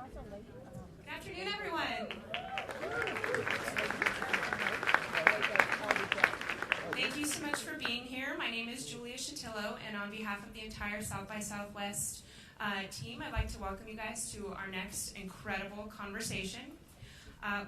Good afternoon, everyone. Thank you so much for being here. My name is Julia Chatillo, and on behalf of the entire South by Southwest team, I'd like to welcome you guys to our next incredible conversation.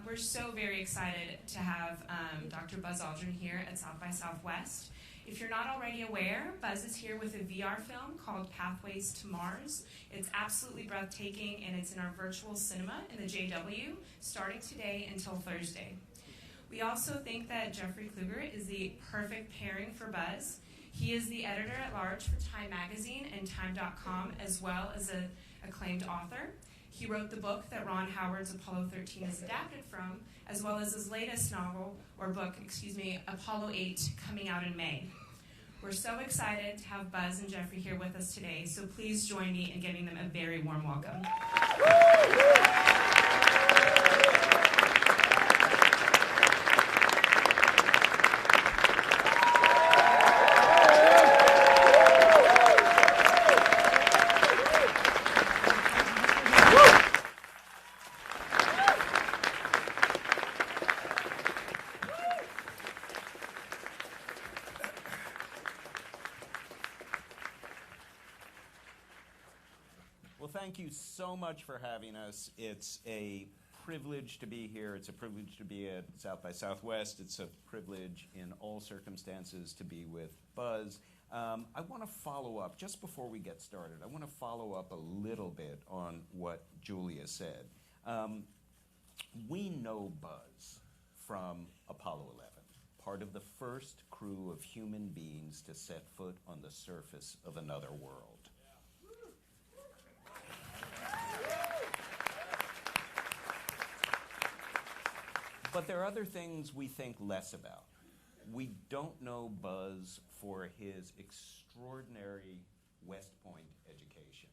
We're so very excited to have Dr. Buzz Aldrin here at South by Southwest. If you're not already aware, Buzz is here with a VR film called Pathways to Mars. It's absolutely breathtaking, and it's in our virtual cinema in the JW, starting today until Thursday. We also think that Jeffrey Kluger is the perfect pairing for Buzz. He is the editor-at-large for Time Magazine and Time.com, as well as an acclaimed author. He wrote the book that Ron Howard's Apollo 13 is adapted from, as well as his latest novel, or book, Apollo 8, coming out in May. We're so excited to have Buzz and Jeffrey here with us today, so please join me in giving them a very warm welcome. Thank you so much for having us. It's a privilege to be here. It's a privilege to be at South by Southwest. It's a privilege in all circumstances to be with Buzz. I want to follow up, just before we get started, I want to follow up a little bit on what Julia said. We know Buzz from Apollo 11, part of the first crew of human beings to set foot on the surface of another world. But there are other things we think less about. We don't know Buzz for his extraordinary West Point education.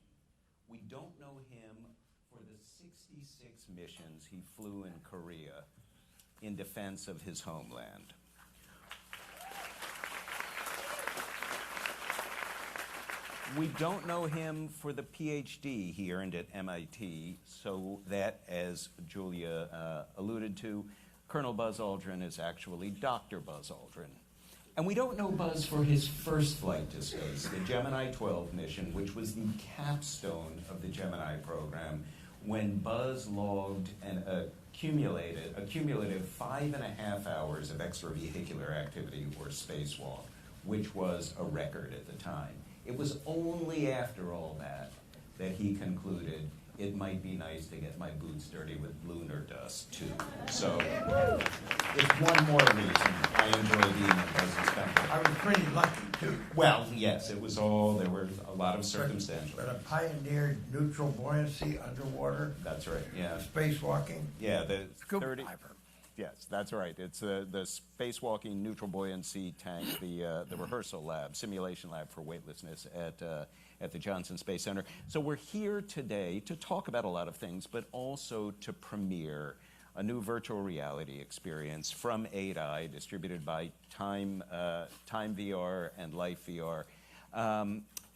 We don't know him for the 66 missions he flew in Korea in defense of his homeland. We don't know him for the PhD he earned at MIT, so that, as Julia alluded to, Colonel Buzz Aldrin is actually Dr. Buzz Aldrin. And we don't know Buzz for his first flight to space, the Gemini 12 mission, which was the capstone of the Gemini program, when Buzz logged an cumulative 5.5 hours of extravehicular activity, or spacewalk, which was a record at the time. It was only after all that he concluded, it might be nice to get my boots dirty with lunar dust, too. So it's one more reason I enjoy being in Buzz's company. I was pretty lucky, too. Well, yes, there were a lot of circumstances. But I pioneered neutral buoyancy underwater. That's right, yeah. Spacewalking. Yeah, the Scuba 30. diver. Yes, that's right. It's the spacewalking neutral buoyancy tank, the rehearsal lab, simulation lab for weightlessness at the Johnson Space Center. So we're here today to talk about a lot of things, but also to premiere a new virtual reality experience from 8i, distributed by Time VR and Life VR.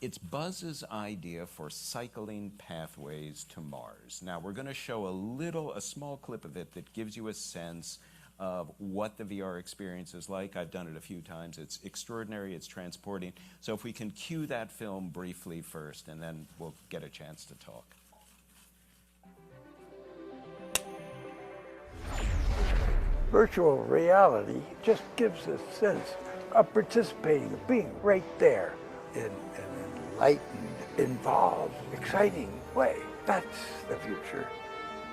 It's Buzz's idea for cycling pathways to Mars. Now, we're going to show a small clip of it that gives you a sense of what the VR experience is like. I've done it a few times. It's extraordinary. It's transporting. So if we can cue that film briefly first, and then we'll get a chance to talk. Virtual reality just gives a sense of participating, of being right there in an enlightened, involved, exciting way. That's the future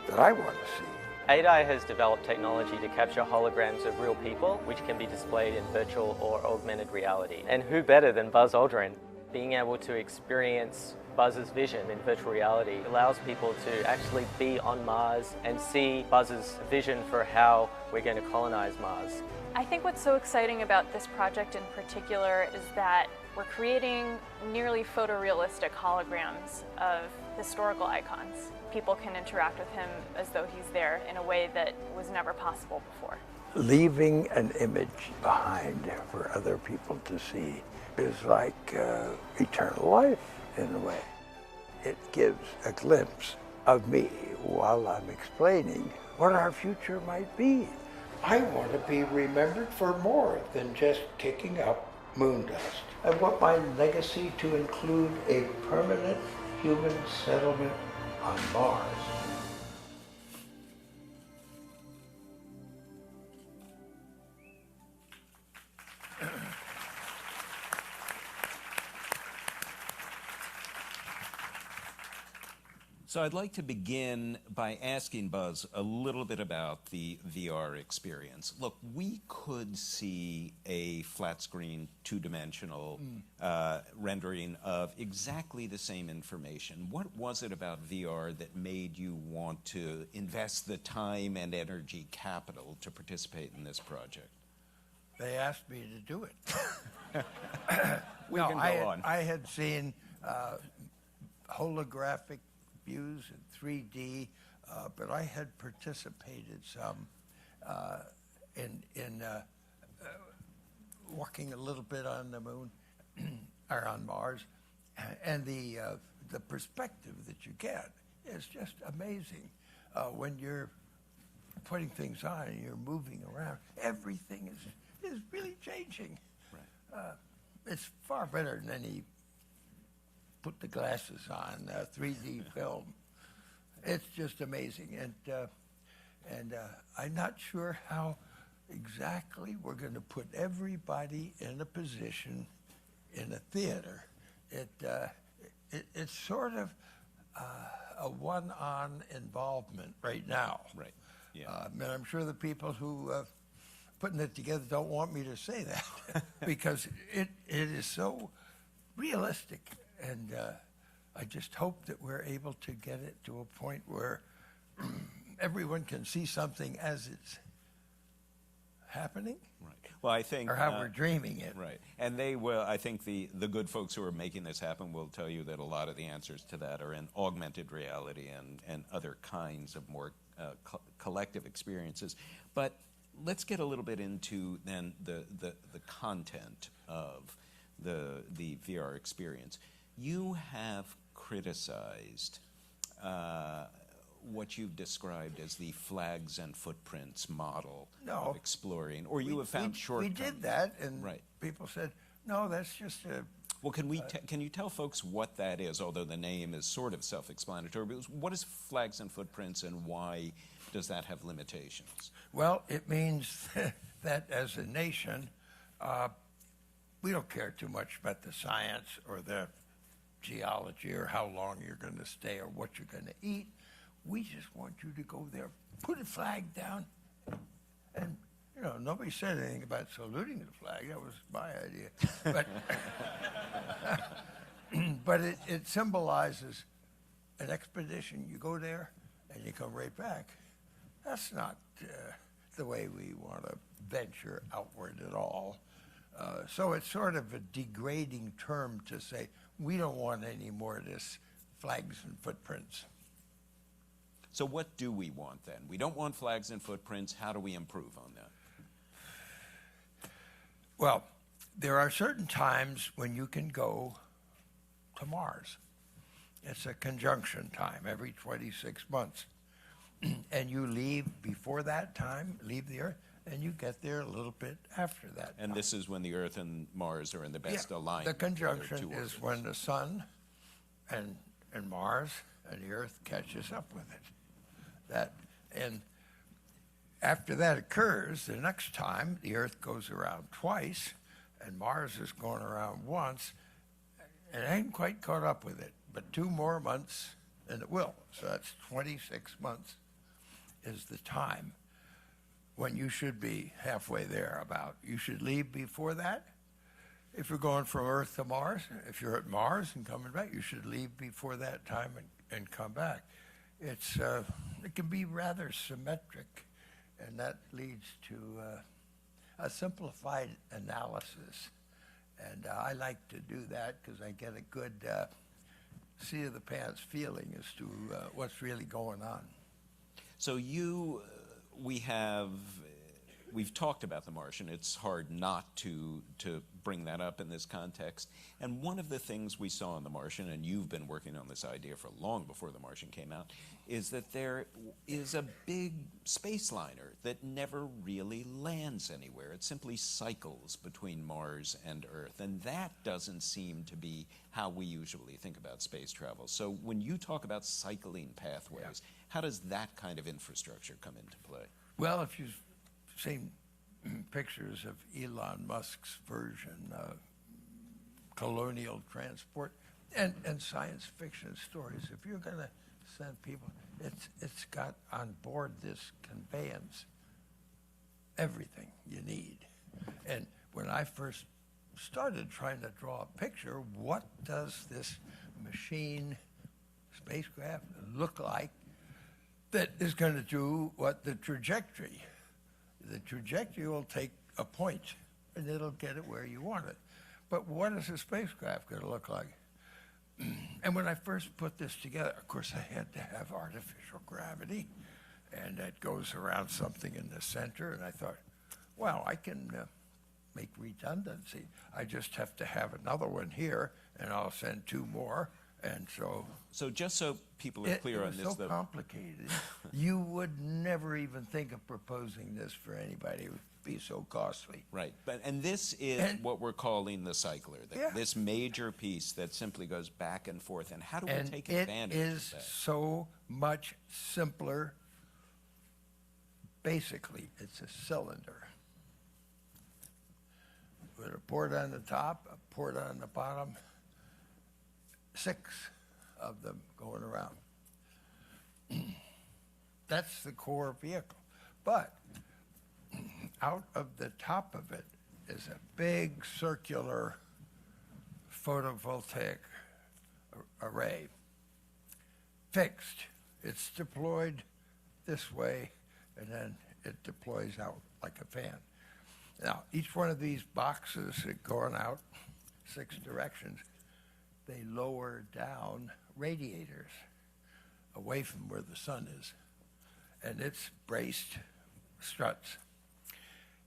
that I want to see. 8i has developed technology to capture holograms of real people, which can be displayed in virtual or augmented reality. And who better than Buzz Aldrin? Being able to experience Buzz's vision in virtual reality allows people to actually be on Mars and see Buzz's vision for how we're going to colonize Mars. I think what's so exciting about this project in particular is that we're creating nearly photorealistic holograms of historical icons. People can interact with him as though he's there in a way that was never possible before. Leaving an image behind for other people to see is like eternal life in a way. It gives a glimpse of me while I'm explaining what our future might be. I want to be remembered for more than just kicking up moon dust. I want my legacy to include a permanent human settlement on Mars. So I'd like to begin by asking Buzz a little bit about the VR experience. Look, we could see a flat screen, two-dimensional rendering of exactly the same information. What was it about VR that made you want to invest the time and energy capital to participate in this project? They asked me to do it. We can go on. I had seen holographic views in 3D, but I had participated some in walking a little bit on the moon or on Mars, and the perspective that you get is just amazing. When you're putting things on and you're moving around, everything is really changing. Right. It's far better than any put the glasses on 3D film. It's just amazing, and I'm not sure how exactly we're going to put everybody in a position in a theater. It's sort of a one-on involvement right now. Right. Yeah. And I'm sure the people who putting it together don't want me to say that because it is so realistic. And I just hope that we're able to get it to a point where everyone can see something as it's happening. Right. Well, I think... Or how we're dreaming it. Right. And they will, I think the good folks who are making this happen will tell you that a lot of the answers to that are in augmented reality and other kinds of more collective experiences. But let's get a little bit into then the content of the VR experience. You have criticized what you've described as the flags and footprints model of exploring, or you have found shortcomings. We did that, and right. People said, no, that's just a... Well, can you tell folks what that is, although the name is sort of self-explanatory, but what is flags and footprints, and why does that have limitations? Well, it means that as a nation, we don't care too much about the science or the geology or how long you're going to stay or what you're going to eat. We just want you to go there, put a flag down, and nobody said anything about saluting the flag. That was my idea. But it symbolizes an expedition. You go there and you come right back. That's not the way we want to venture outward at all. So it's sort of a degrading term to say, we don't want any more of this flags and footprints. So what do we want then? We don't want flags and footprints. How do we improve on that? Well, there are certain times when you can go to Mars. It's a conjunction time every 26 months. And you leave before that time, leave the Earth, and you get there a little bit after that. And this is when the Earth and Mars are in the best alignment. The conjunction is when the Sun and Mars and the Earth catches up with it. And after that occurs, the next time the Earth goes around twice, and Mars is going around once, and it ain't quite caught up with it, but 2 more months, and it will. So that's 26 months is the time when you should be halfway there about. You should leave before that. If you're going from Earth to Mars, if you're at Mars and coming back, you should leave before that time and come back. It can be rather symmetric, and that leads to a simplified analysis. And I like to do that because I get a good seat of the pants feeling as to what's really going on. So we have we've talked about the Martian. It's hard not to bring that up in this context. And one of the things we saw in the Martian, and you've been working on this idea for long before the Martian came out, is that there is a big space liner that never really lands anywhere. It simply cycles between Mars and Earth, and that doesn't seem to be how we usually think about space travel. So when you talk about cycling pathways, how does that kind of infrastructure come into play? Well, if you've seen pictures of Elon Musk's version, colonial transport, and science fiction stories, if you're going to send people, it's got on board this conveyance everything you need. And when I first started trying to draw a picture, what does this machine spacecraft look like that is going to do what the trajectory will take a point and it'll get it where you want it. But what is a spacecraft going to look like? And when I first put this together, of course, I had to have artificial gravity, and that goes around something in the center, and I thought, well, I can make redundancy. I just have to have another one here, and I'll send two more, and So just so people are clear on this, it was so complicated. You would never even think of proposing this for anybody. It would be so costly. right, and this is what we're calling the cycler, this major piece that simply goes back and forth. And how do we take advantage it of is that? so much simpler. Basically, it's a cylinder with a port on the top, a port on the bottom, 6 of them going around. That's the core vehicle. But out of the top of it is a big circular photovoltaic array, fixed. It's deployed this way, and then it deploys out like a fan. Now, each one of these boxes that going out 6 directions, they lower down radiators away from where the sun is. And it's braced struts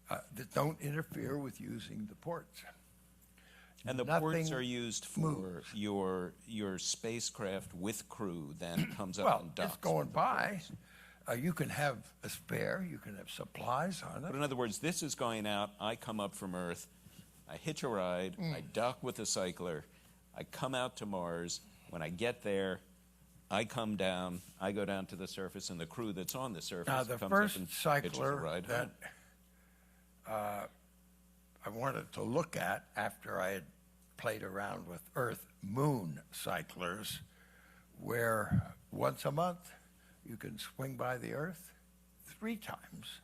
that don't interfere with using the ports. And the Nothing ports are used for moves. your spacecraft with crew then comes up Well, and docks. it's going by. You can have a spare, you can have supplies on it. But in other words, this is going out, I come up from Earth, I hitch a ride, I dock with the cycler, I come out to Mars. When I get there, I come down, I go down to the surface, and the crew that's on the surface Now, the comes first up and hitches a cycler ride that home. I wanted to look at after I had played around with Earth-Moon cyclers, where once a month you can swing by the Earth 3 times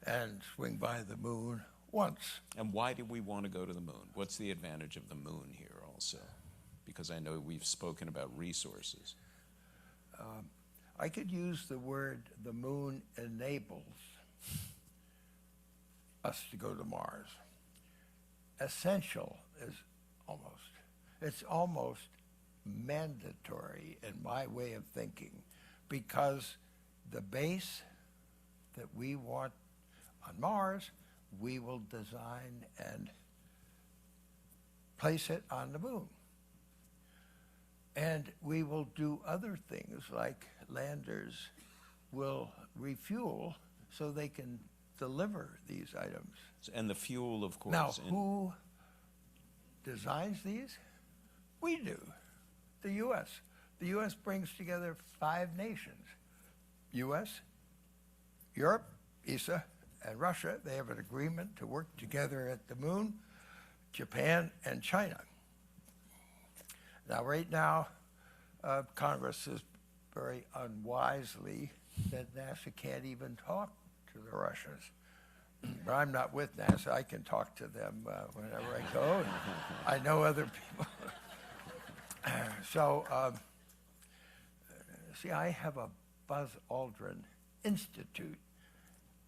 and swing by the Moon once. And why do we want to go to the moon? What's the advantage of the moon here also? Because I know we've spoken about resources. I could use the word the moon enables us to go to Mars. Essential is it's almost mandatory in my way of thinking, because the base that we want on Mars, we will design and place it on the moon. And we will do other things like landers will refuel so they can deliver these items. And the fuel, of course. Now, who designs these? We do, the U.S. The U.S. brings together 5 nations, U.S., Europe, ESA, and Russia. They have an agreement to work together at the moon, Japan, and China. Now, right now, Congress has very unwisely said NASA can't even talk to the Russians. But I'm not with NASA. I can talk to them whenever I go. And I know other people. See, I have a Buzz Aldrin Institute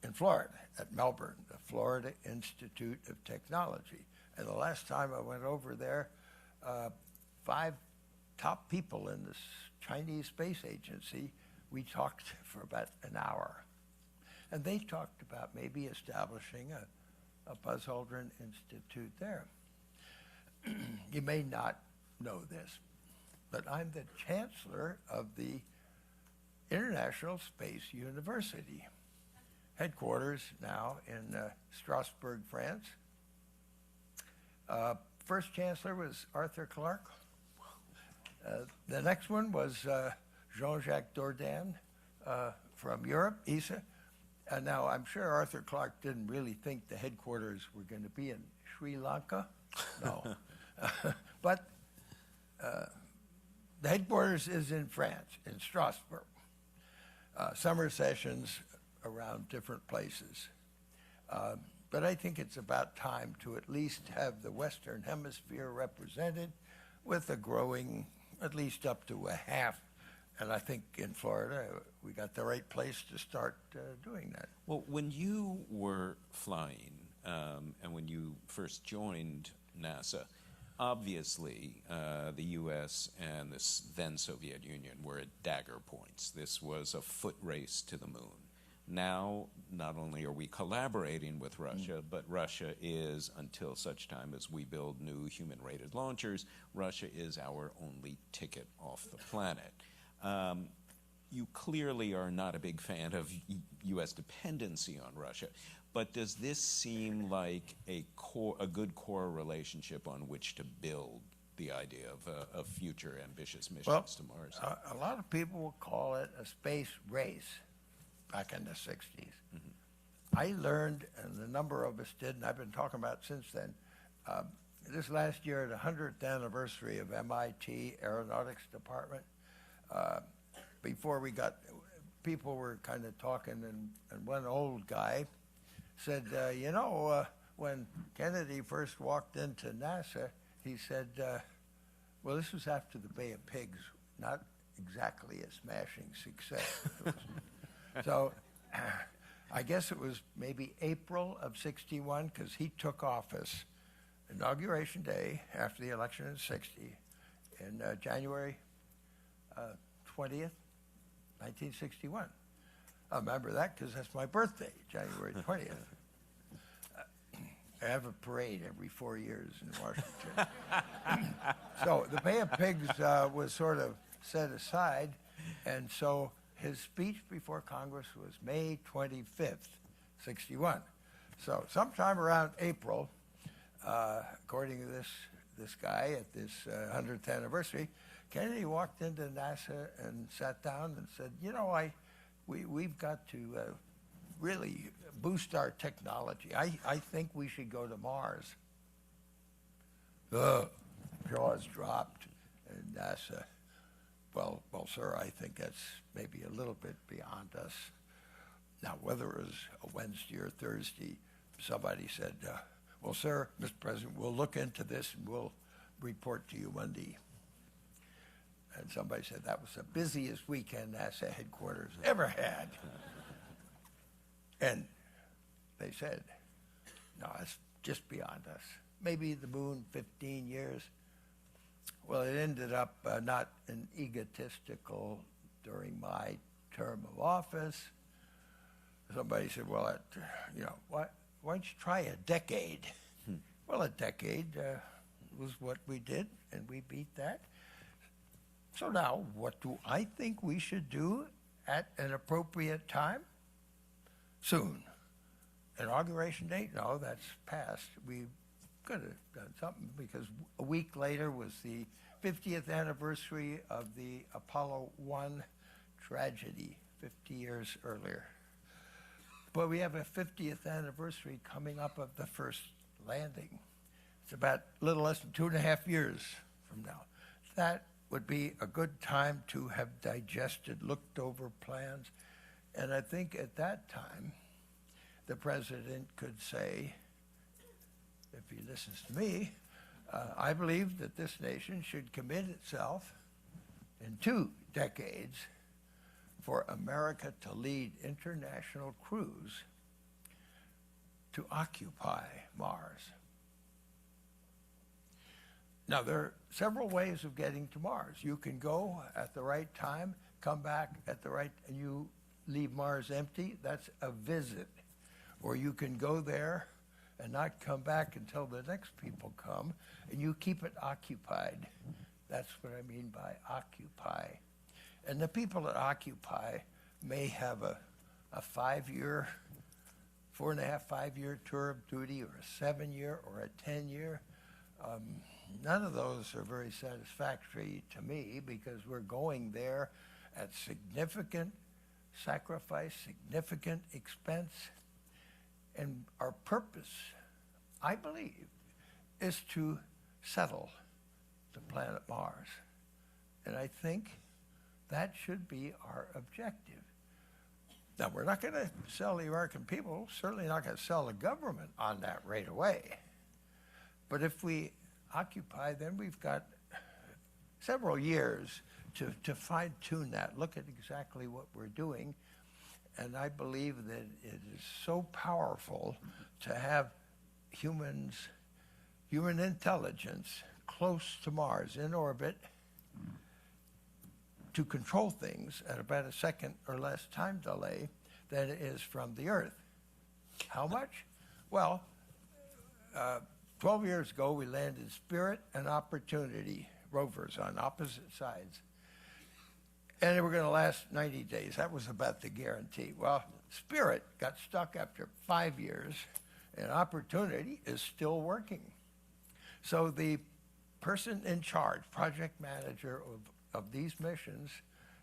in Florida, at Melbourne, the Florida Institute of Technology. And the last time I went over there, 5 top people in this Chinese space agency, we talked for about an hour. And they talked about maybe establishing a Buzz Aldrin Institute there. You may not know this, but I'm the chancellor of the International Space University, headquarters now in Strasbourg, France. First chancellor was Arthur Clarke. The next one was Jean-Jacques Dordain from Europe, ESA. Now, I'm sure Arthur Clarke didn't really think the headquarters were going to be in Sri Lanka. No. But the headquarters is in France, in Strasbourg. Summer sessions around different places. But I think it's about time to at least have the Western Hemisphere represented with a growing, at least up to a half. And I think in Florida, we got the right place to start doing that. Well, when you were flying and when you first joined NASA, obviously the U.S. and the then Soviet Union were at dagger points. This was a foot race to the moon. Now, not only are we collaborating with Russia, but Russia is, until such time as we build new human-rated launchers, Russia is our only ticket off the planet. You clearly are not a big fan of U.S. dependency on Russia, but does this seem like a good core relationship on which to build the idea of future ambitious missions to Mars? A lot of people will call it a space race back in the 60s. Mm-hmm. I learned, and a number of us did, and I've been talking about it since then, this last year, the 100th anniversary of MIT Aeronautics Department, before we got, people were kind of talking, and one old guy said, when Kennedy first walked into NASA, he said, well, this was after the Bay of Pigs, not exactly a smashing success. So I guess it was maybe April of '61, because he took office Inauguration Day after the election in '60, in January 20th, 1961. I remember that because that's my birthday, January 20th. I have a parade every 4 years in Washington. So the Bay of Pigs was sort of set aside, and so his speech before Congress was May 25th, '61. So sometime around April, according to this guy at this 100th anniversary, Kennedy walked into NASA and sat down and said, we've got to really boost our technology. I think we should go to Mars. Jaws dropped, and NASA, well, sir, I think that's maybe a little bit beyond us. Now, whether it was a Wednesday or Thursday, somebody said, well, sir, Mr. President, we'll look into this and we'll report to you Monday. And somebody said that was the busiest weekend NASA headquarters ever had. And they said, no, it's just beyond us. Maybe the moon, 15 years. Well, it ended up not an egotistical during my term of office. Somebody said, well, why don't you try a decade? Well, a decade was what we did, and we beat that. So now, what do I think we should do at an appropriate time? Soon. Inauguration date? No, that's past. We could have done something, because a week later was the 50th anniversary of the Apollo 1 tragedy, 50 years earlier. But we have a 50th anniversary coming up of the first landing. It's about a little less than 2.5 years from now. That would be a good time to have digested, looked over plans. And I think at that time, the president could say, if he listens to me, I believe that this nation should commit itself in 2 decades for America to lead international crews to occupy Mars. Now, there are several ways of getting to Mars. You can go at the right time, come back at the right, and you leave Mars empty, that's a visit. Or you can go there and not come back until the next people come, and you keep it occupied. That's what I mean by occupy. And the people that occupy may have a 5-year, 4.5, 5-year tour of duty, or a 7-year, or a 10-year. None of those are very satisfactory to me, because we're going there at significant sacrifice, significant expense. And our purpose, I believe, is to settle the planet Mars. And I think that should be our objective. Now, we're not going to sell the American people, certainly not going to sell the government on that right away. But if we occupy, then we've got several years to fine-tune that, look at exactly what we're doing. And I believe that it is so powerful to have human intelligence close to Mars, in orbit, to control things at about a second or less time delay than it is from the Earth. How much? Well, 12 years ago, we landed Spirit and Opportunity rovers on opposite sides. And they were going to last 90 days. That was about the guarantee. Well, Spirit got stuck after 5 years, and Opportunity is still working. So the person in charge, project manager of these missions,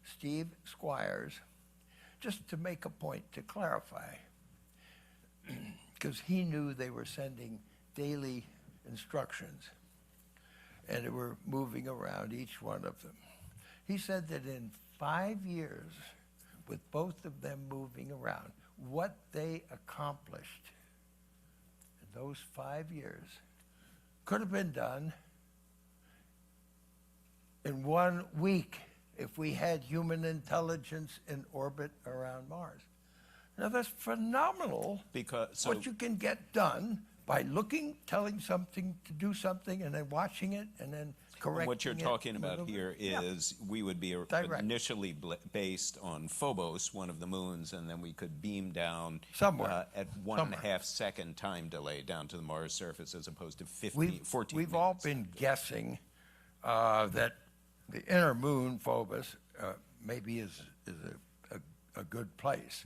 Steve Squires, just to make a point to clarify, because he knew they were sending daily instructions, and they were moving around each one of them. He said that in 5 years, with both of them moving around, what they accomplished in those 5 years could have been done in 1 week if we had human intelligence in orbit around Mars. Now, that's phenomenal, what you can get done by looking, telling something to do something, and then watching it, and then correcting it. What you're talking about here is we would be initially based on Phobos, one of the moons, and then we could beam down somewhere at 1.5 second time delay down to the Mars surface, as opposed to 14 We've minutes. all been guessing that the inner moon, Phobos, maybe is a good place.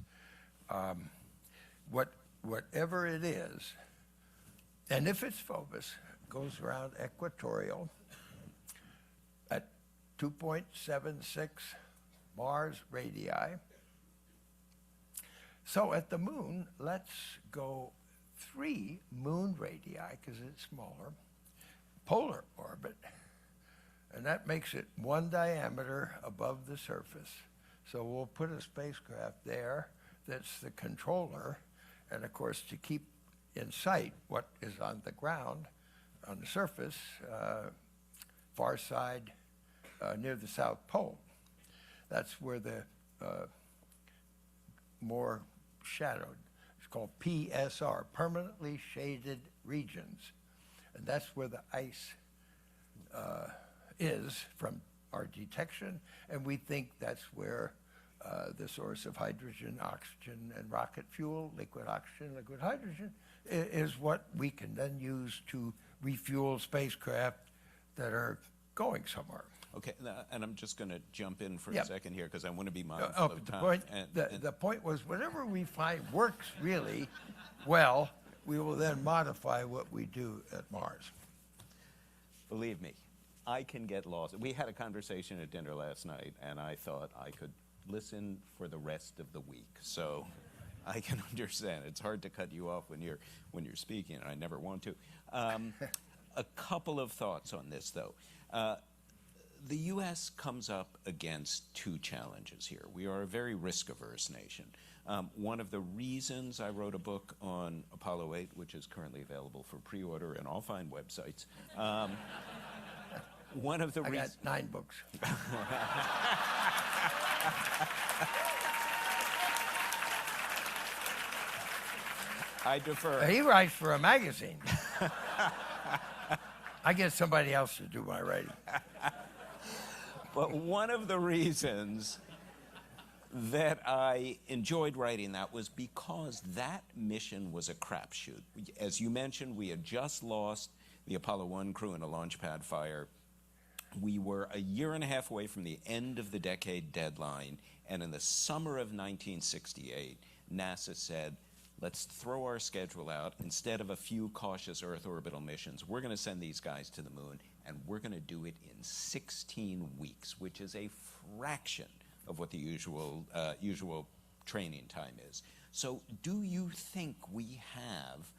Whatever it is, and if it's Phobos, goes around equatorial at 2.76 Mars radii. So at the moon, let's go 3 moon radii, because it's smaller, polar orbit, and that makes it 1 diameter above the surface. So we'll put a spacecraft there that's the controller, and of course to keep in sight what is on the ground, on the surface, far side, near the South Pole. That's where the more shadowed, it's called PSR, permanently shaded regions. And that's where the ice is from our detection, and we think that's where the source of hydrogen, oxygen, and rocket fuel, liquid oxygen, liquid hydrogen, is what we can then use to refuel spacecraft that are going somewhere. Okay, and I'm just going to jump in for a second here, because I want to be mindful of The time. point, the point was, whatever we find works really well, we will then modify what we do at Mars. Believe me, I can get lost. We had a conversation at dinner last night, and I thought I could listen for the rest of the week. So I can understand. It's hard to cut you off when you're speaking, and I never want to. A couple of thoughts on this, though. The U.S. comes up against 2 challenges here. We are a very risk-averse nation. One of the reasons I wrote a book on Apollo 8, which is currently available for pre-order in all fine websites, one of the reasons... I got 9 books. I defer. He writes for a magazine. I get somebody else to do my writing. But one of the reasons that I enjoyed writing that was because that mission was a crapshoot. As you mentioned, we had just lost the Apollo 1 crew in a launch pad fire. We were a year and a half away from the end of the decade deadline, and in the summer of 1968, NASA said, let's throw our schedule out. Instead of a few cautious Earth orbital missions, we're going to send these guys to the moon, and we're going to do it in 16 weeks, which is a fraction of what the usual training time is. So do you think we have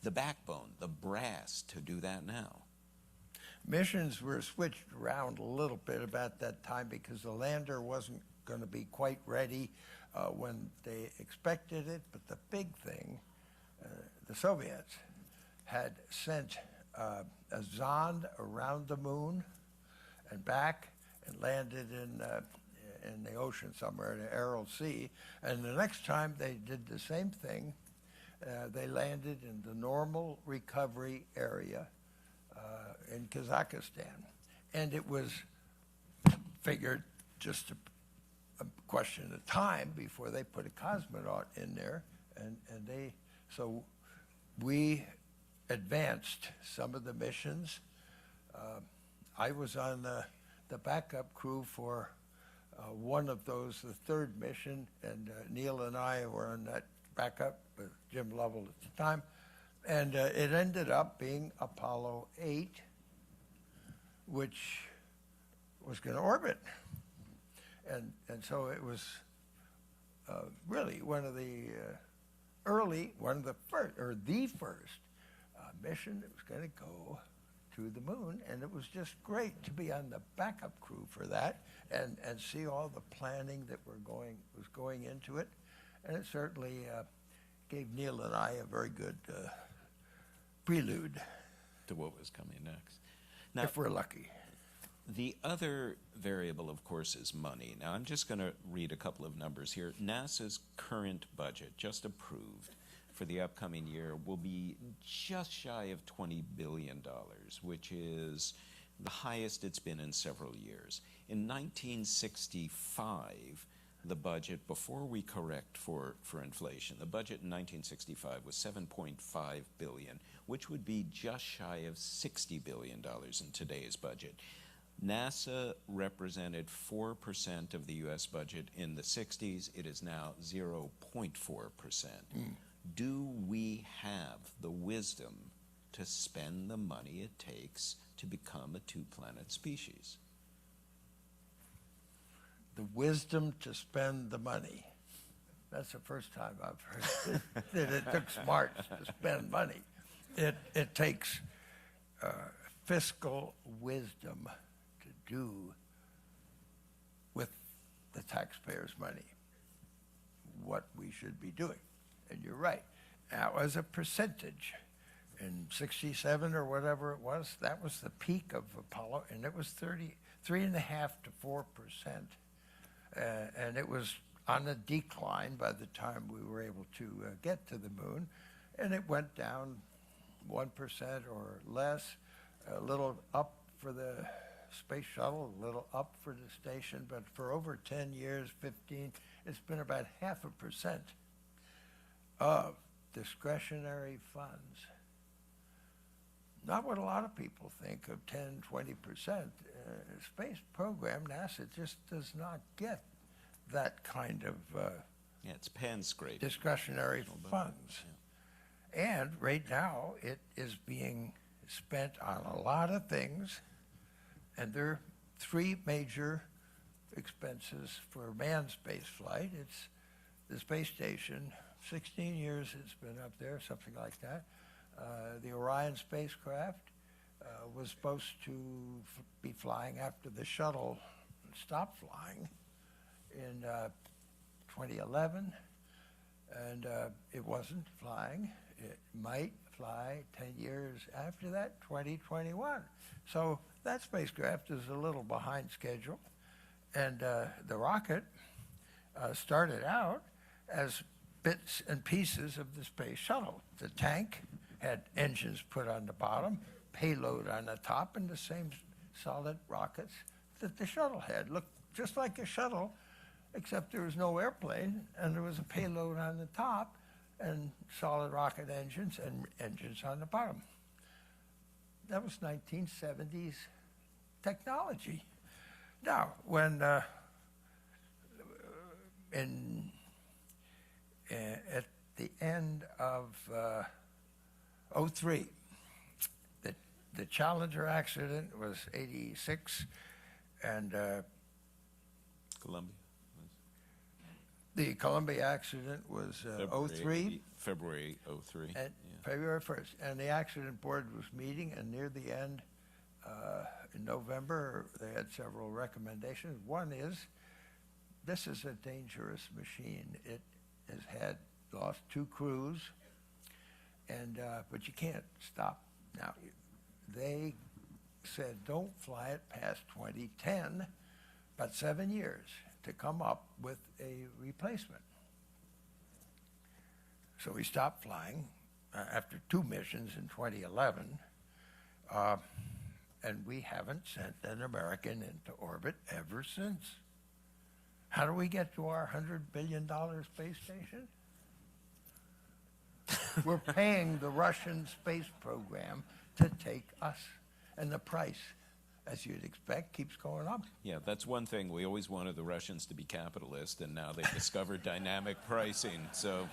the backbone, the brass to do that now? Missions were switched around a little bit about that time because the lander wasn't going to be quite ready when they expected it. But the big thing, the Soviets had sent a Zond around the moon and back and landed in the ocean somewhere in the Aral Sea. And the next time they did the same thing, they landed in the normal recovery area in Kazakhstan. And it was figured just a question of time before they put a cosmonaut in there. So we advanced some of the missions. I was on the backup crew for one of those, the third mission, and Neil and I were on that backup with Jim Lovell at the time. And it ended up being Apollo 8, which was going to orbit. And so it was really one of the first mission that was going to go to the moon. And it was just great to be on the backup crew for that and see all the planning that was going into it. And it certainly gave Neil and I a very good prelude To what was coming next. Now, if we're lucky. the other variable, of course, is money. Now, I'm just going to read a couple of numbers here. NASA's current budget, just approved for the upcoming year, will be just shy of $20 billion, which is the highest it's been in several years. In 1965, the budget, before we correct for inflation, the budget in 1965 was $7.5 billion, which would be just shy of $60 billion in today's budget. NASA represented 4% of the U.S. budget in the 60s. It is now 0.4%. Do we have the wisdom to spend the money it takes to become a two-planet species? The wisdom to spend the money. That's the first time I've heard that it took smarts to spend money. It takes fiscal wisdom to do with the taxpayers' money what we should be doing. And you're right. Now, as a percentage, in 67 or whatever it was, that was the peak of Apollo, and it was 3.5 to 4%. And it was on a decline by the time we were able to get to the moon. And it went down 1% or less, a little up for the space shuttle, a little up for the station. But for over 10 years, 15, it's been about 0.5% of discretionary funds. Not what a lot of people think of 10, 20%. Space program, NASA just does not get that kind of Yeah, it's pan-scraping. discretionary funds. Yeah. And right now, it is being spent on a lot of things, and there are three major expenses for manned space flight. It's the space station, 16 years it's been up there, something like that. The Orion spacecraft was supposed to be flying after the shuttle stopped flying in 2011, and it wasn't flying. It might fly 10 years after that, 2021. So that spacecraft is a little behind schedule, and the rocket started out as bits and pieces of the space shuttle. The tank had engines put on the bottom, payload on the top, and the same solid rockets that the shuttle had. Looked just like a shuttle, except there was no airplane, and there was a payload on the top, and solid rocket engines and engines on the bottom. That was 1970s technology. Now, when at the end of '03, the Challenger accident was '86, and Columbia. the Columbia accident was '03. February '03. And February 1st, and the accident board was meeting, and near the end, in November, they had several recommendations. One is, this is a dangerous machine. It has lost 2 crews, and but you can't stop. Now, they said don't fly it past 2010, about 7 years to come up with a replacement. So we stopped flying after 2 missions in 2011, and we haven't sent an American into orbit ever since. How do we get to our $100 billion space station? We're paying the Russian space program to take us, and the price, as you'd expect, keeps going up. Yeah, that's one thing. We always wanted the Russians to be capitalist, and now they've discovered dynamic pricing. So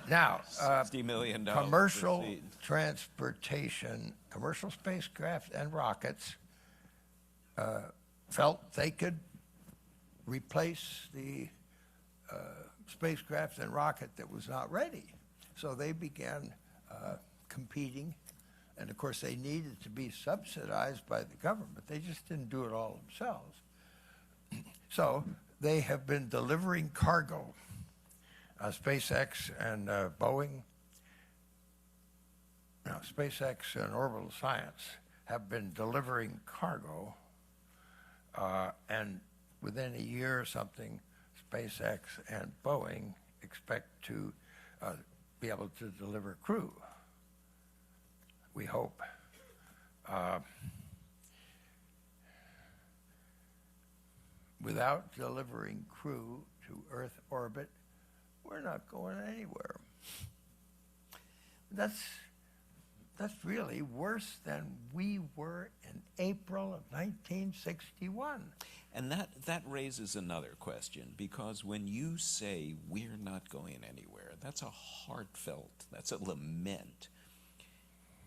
now, $60 million. commercial transportation, commercial spacecraft and rockets felt they could replace the spacecraft and rocket that was not ready. So they began competing, and of course they needed to be subsidized by the government. They just didn't do it all themselves. So they have been delivering cargo. SpaceX and Boeing, SpaceX and Orbital Science have been delivering cargo, and within a year or something, SpaceX and Boeing expect to be able to deliver crew. We hope. Without delivering crew to Earth orbit, we're not going anywhere. That's really worse than we were in April of 1961. And that raises another question, because when you say we're not going anywhere, that's a heartfelt, that's a lament.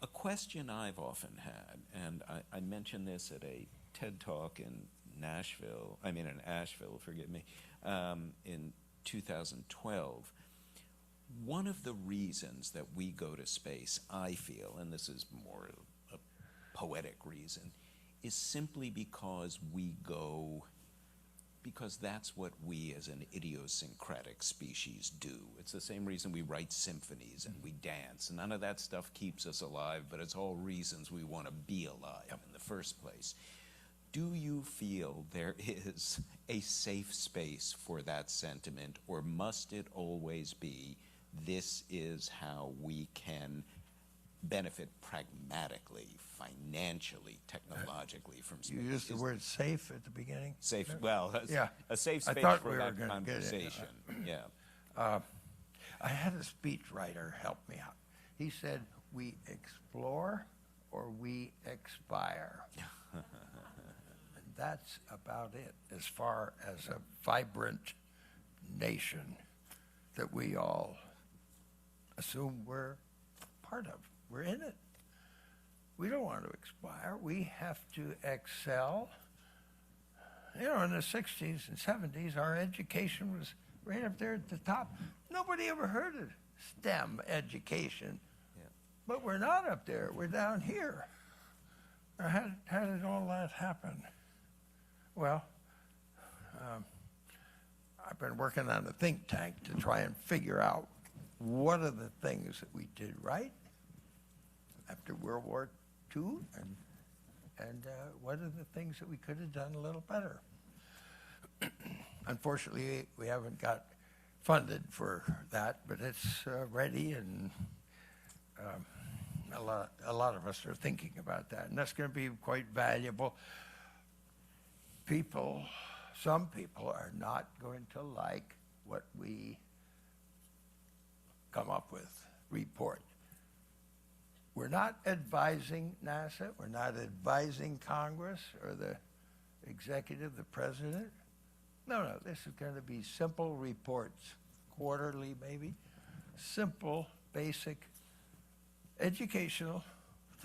A question I've often had, and I mentioned this at a TED Talk in Asheville, forgive me, in 2012. One of the reasons that we go to space, I feel, and this is more a poetic reason, is simply because we go, because that's what we as an idiosyncratic species do. It's the same reason we write symphonies and we dance. None of that stuff keeps us alive, but it's all reasons we want to be alive in the first place. Do you feel there is a safe space for that sentiment, or must it always be, this is how we can benefit pragmatically, financially, technologically from space? You used the word safe at the beginning? Safe, well, Yeah. a safe I space thought for we were that gonna get it. conversation. Yeah. I had a speechwriter help me out. He said, we explore or we expire. And that's about it as far as a vibrant nation that we all assume we're part of. We're in it. We don't want to expire. We have to excel. You know, in the 60s and 70s, our education was right up there at the top. Nobody ever heard of STEM education. Yeah. But we're not up there. We're down here. Now, how did all that happen? Well, I've been working on a think tank to try and figure out what are the things that we did right after World War II, and what are the things that we could have done a little better. Unfortunately, we haven't got funded for that, but it's ready, and a lot of us are thinking about that, and that's going to be quite valuable. People some people are not going to like what we come up with, report. We're not advising NASA, we're not advising Congress or the executive, the president. No, this is going to be simple reports, quarterly maybe, simple, basic, educational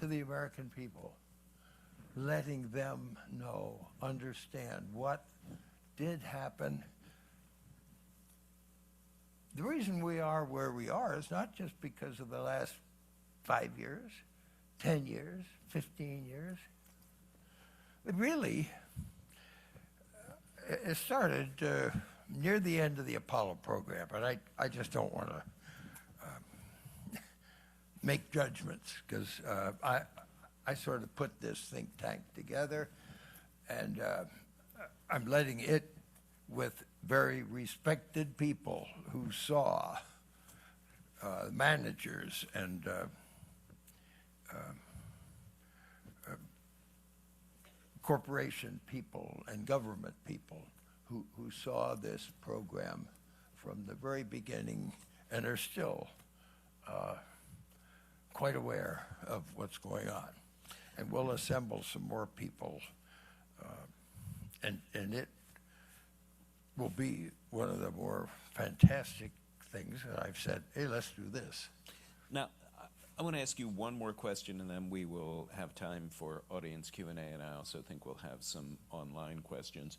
to the American people, letting them know, understand what did happen. The reason we are where we are is not just because of the last 5 years, 10 years, 15 years. It really, it started near the end of the Apollo program, but I just don't want to make judgments, because I sort of put this think tank together, and I'm letting it with very respected people who saw managers and corporation people and government people who saw this program from the very beginning and are still quite aware of what's going on. And we'll assemble some more people, and it will be one of the more fantastic things that I've said, hey, let's do this. Now, I want to ask you one more question, and then we will have time for audience Q&A, and I also think we'll have some online questions.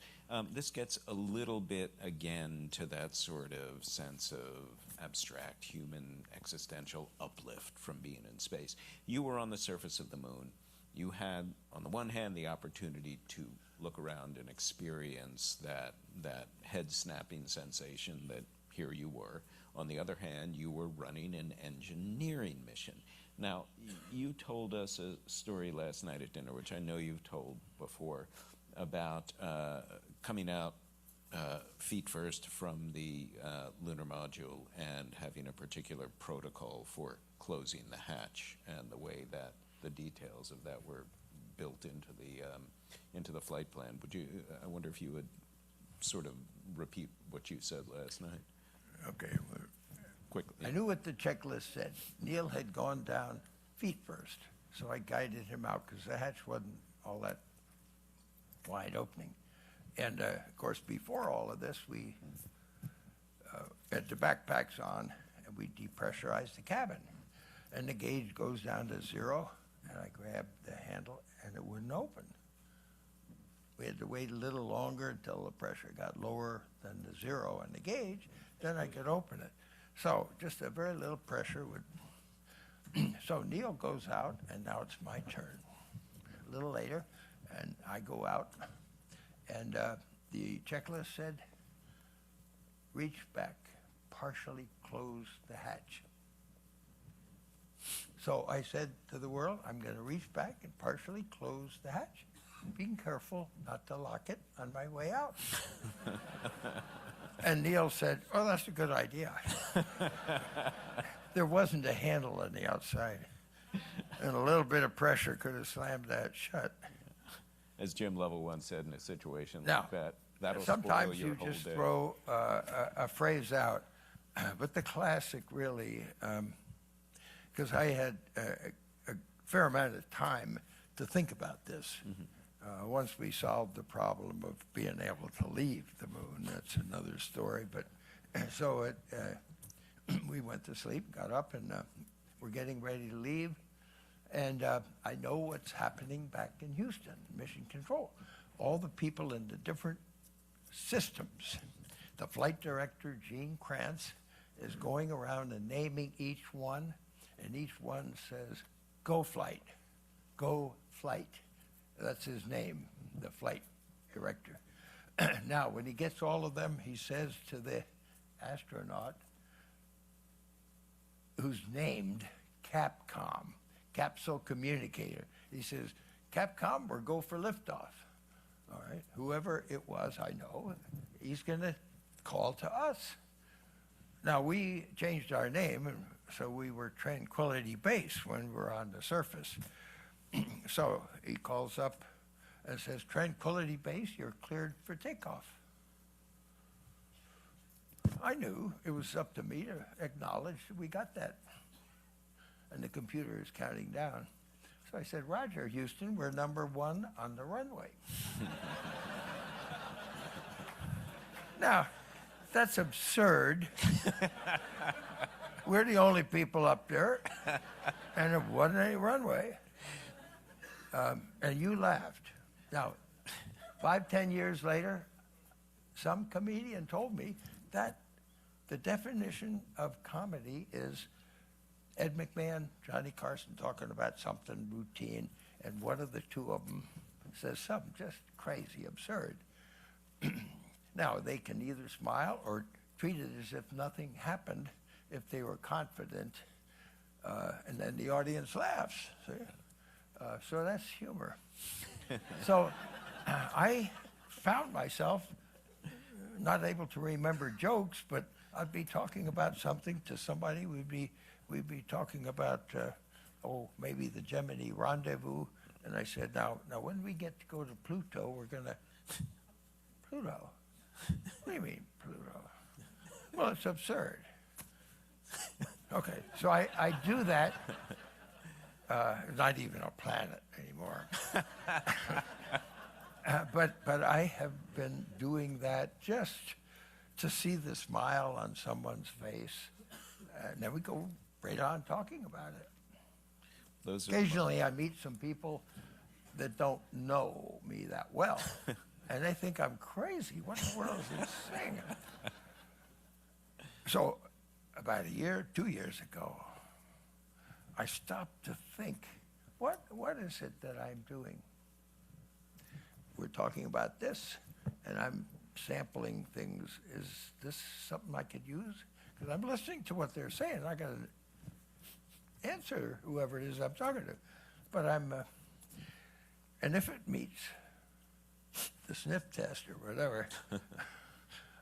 This gets a little bit, again, to that sort of sense of abstract human existential uplift from being in space. You were on the surface of the moon. You had, on the one hand, the opportunity to look around and experience that head-snapping sensation that here you were. On the other hand, you were running an engineering mission. Now, you told us a story last night at dinner, which I know you've told before, about coming out feet first from the lunar module and having a particular protocol for closing the hatch, and the way that the details of that were built into the flight plan. Would you? I wonder if you would sort of repeat what you said last night. Okay. Quickly. I knew what the checklist said. Neil had gone down feet first, so I guided him out because the hatch wasn't all that wide opening. And of course, before all of this, we had the backpacks on and we depressurized the cabin. And the gauge goes down to 0, and I grabbed the handle and it wouldn't open. We had to wait a little longer until the pressure got lower than the 0 on the gauge, then I could open it. So just a very little pressure would, so Neil goes out, and now it's my turn. A little later, and I go out, and the checklist said, reach back, partially close the hatch. So I said to the world, I'm going to reach back and partially close the hatch, being careful not to lock it on my way out. And Neil said, oh, that's a good idea. There wasn't a handle on the outside, and a little bit of pressure could have slammed that shut. As Jim Lovell once said, in a situation Now, like that, that'll sometimes spoil your you whole just day. throw a phrase out, but the classic really, because I had a fair amount of time to think about this. Mm-hmm. Once we solved the problem of being able to leave the moon, that's another story. But so we went to sleep, got up, and we're getting ready to leave. And I know what's happening back in Houston, Mission Control. All the people in the different systems. The flight director, Gene Krantz, is going around and naming each one, and each one says, go flight, go flight. That's his name, the flight director. Now, when he gets all of them, he says to the astronaut, who's named Capcom, Capsule Communicator, he says, Capcom, we're go for liftoff. All right, whoever it was, I know, he's going to call to us. Now, we changed our name, and so we were Tranquility Base when we were on the surface. So he calls up and says, Tranquility Base, you're cleared for takeoff. I knew it was up to me to acknowledge we got that. And the computer is counting down. So I said, Roger, Houston, we're number 1 on the runway. Now, that's absurd. We're the only people up there, and it wasn't any runway. And you laughed. Now, 5-10 years later, some comedian told me that the definition of comedy is Ed McMahon, Johnny Carson talking about something routine, and one of the two of them says something just crazy, absurd. Now, they can either smile or treat it as if nothing happened if they were confident, and then the audience laughs. See? So that's humor. So I found myself not able to remember jokes, but I'd be talking about something to somebody. We'd be talking about, maybe the Gemini rendezvous. And I said, now when we get to go to Pluto, we're going to... Pluto? What do you mean, Pluto? Well, it's absurd. Okay, so I do that. Not even a planet anymore. But I have been doing that just to see the smile on someone's face. And then we go right on talking about it. Occasionally I meet some people that don't know me that well. And they think I'm crazy. What in the world is he saying? So about 2 years ago, I stopped to think, what is it that I'm doing? We're talking about this, and I'm sampling things. Is this something I could use? Because I'm listening to what they're saying. I got to answer whoever it is I'm talking to. But and if it meets the sniff test or whatever,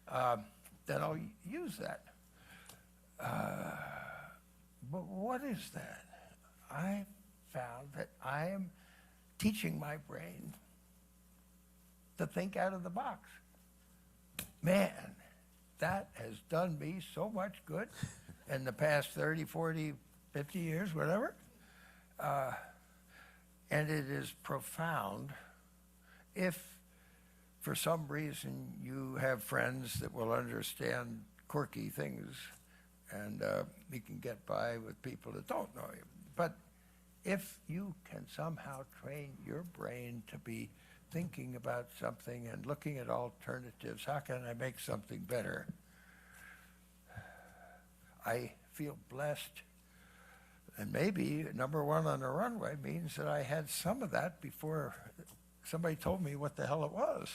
then I'll use that. But what is that? I found that I am teaching my brain to think out of the box. Man, that has done me so much good in the past 30, 40, 50 years, whatever. And it is profound if, for some reason, you have friends that will understand quirky things, and you can get by with people that don't know you. But if you can somehow train your brain to be thinking about something and looking at alternatives, how can I make something better? I feel blessed. And maybe number 1 on the runway means that I had some of that before somebody told me what the hell it was.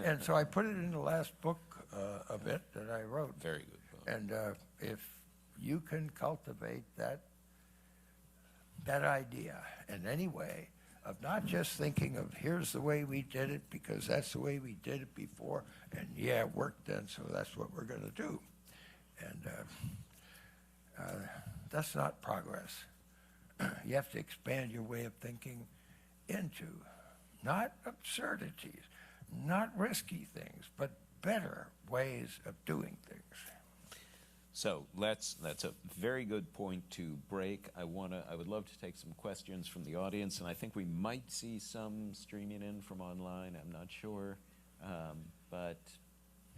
And so I put it in the last book of it that I wrote. Very good book. And if you can cultivate that idea in any way of not just thinking of here's the way we did it because that's the way we did it before, and yeah, it worked then, so that's what we're going to do. And that's not progress. You have to expand your way of thinking into not absurdities, not risky things, but better ways of doing things. So that's a very good point to break. I would love to take some questions from the audience, and I think we might see some streaming in from online. I'm not sure, but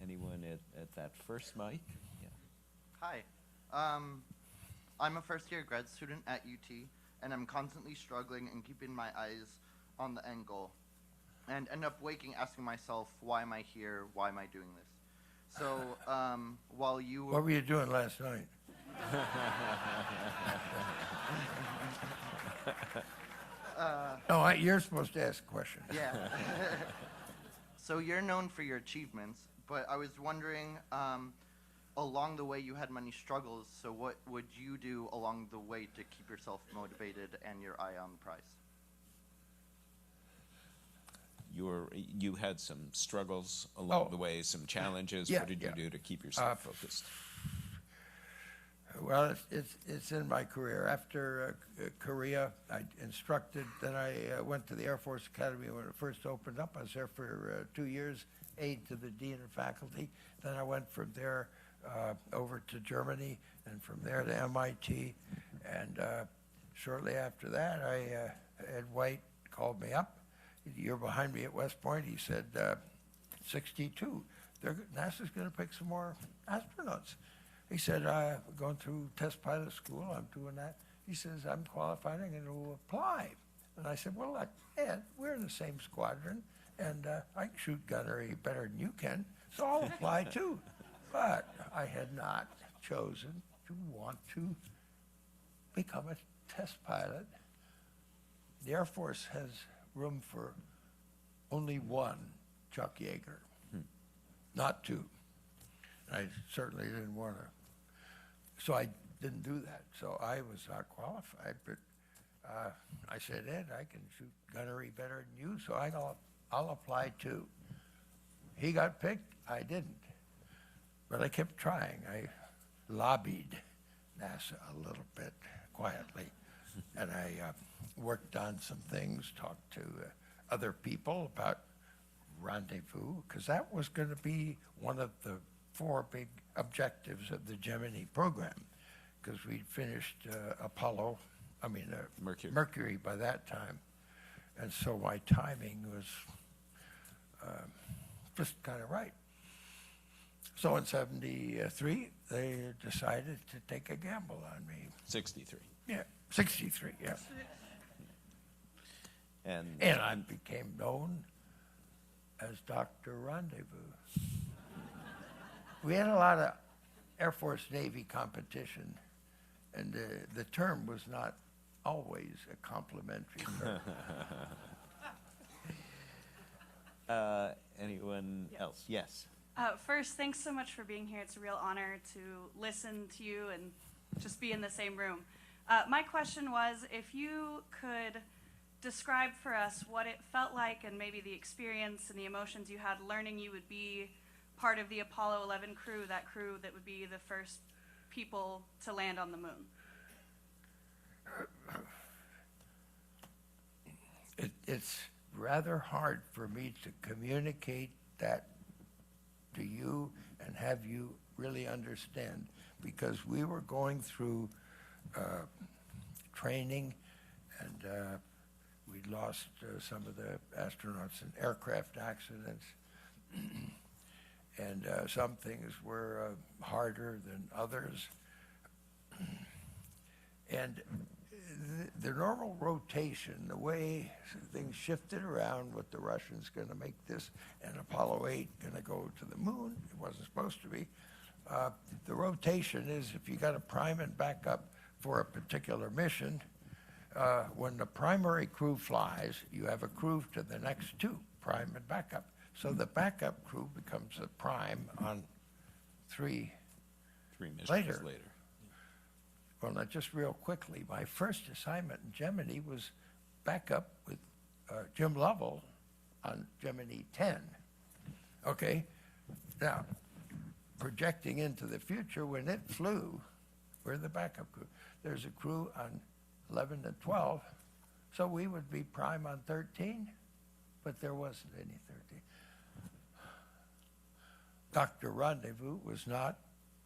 anyone at that first mic? Yeah. Hi, I'm a first-year grad student at UT, and I'm constantly struggling and keeping my eyes on the end goal, and end up waking asking myself, why am I here? Why am I doing this? So while you What were you doing last night? No, you're supposed to ask a question. Yeah. So you're known for your achievements, but I was wondering, along the way you had many struggles, so what would you do along the way to keep yourself motivated and your eye on the prize? You had some struggles along the way, some challenges. Yeah, what did you do to keep yourself focused? Well, it's in my career. After Korea, I instructed. Then I went to the Air Force Academy when it first opened up. I was there for 2 years, aide to the dean and faculty. Then I went from there over to Germany, and from there to MIT. And shortly after that, Ed White called me up. You're behind me at West Point. He said, 62. NASA's going to pick some more astronauts. He said, going through test pilot school, I'm doing that. He says, I'm qualified, I'm going to apply. And I said, well, Ed, we're in the same squadron, and I can shoot gunnery better than you can, so I'll apply too. But I had not chosen to want to become a test pilot. The Air Force has room for only one Chuck Yeager, not two. I certainly didn't want to. So I didn't do that. So I was not qualified, but I said, Ed, I can shoot gunnery better than you, so I'll apply too. He got picked, I didn't. But I kept trying. I lobbied NASA a little bit quietly, and I worked on some things, talked to other people about rendezvous, because that was going to be one of the 4 big objectives of the Gemini program, because we'd finished Mercury by that time. And so my timing was just kind of right. So in 73, they decided to take a gamble on me. 63. Yeah, 63, yeah. And I became known as Dr. Rendezvous. We had a lot of Air Force Navy competition, and the term was not always a complimentary term. Anyone else? Yes. First, thanks so much for being here. It's a real honor to listen to you and just be in the same room. My question was, if you could describe for us what it felt like and maybe the experience and the emotions you had learning you would be part of the Apollo 11 crew, that crew that would be the first people to land on the moon. It's rather hard for me to communicate that to you and have you really understand, because we were going through training, and we lost some of the astronauts in aircraft accidents, and some things were harder than others. And the normal rotation, the way things shifted around with the Russians going to make this and Apollo 8 going to go to the moon, it wasn't supposed to be. The rotation is if you got a prime and backup for a particular mission, when the primary crew flies, you have a crew to the next 2, prime and backup. So the backup crew becomes a prime on 3 missions later. later. Well, now, just real quickly, my first assignment in Gemini was backup with Jim Lovell on Gemini 10. Okay? Now, projecting into the future, when it flew, we're the backup crew. There's a crew on 11 and 12, so we would be prime on 13, but there wasn't any 13. Dr. Rendezvous was not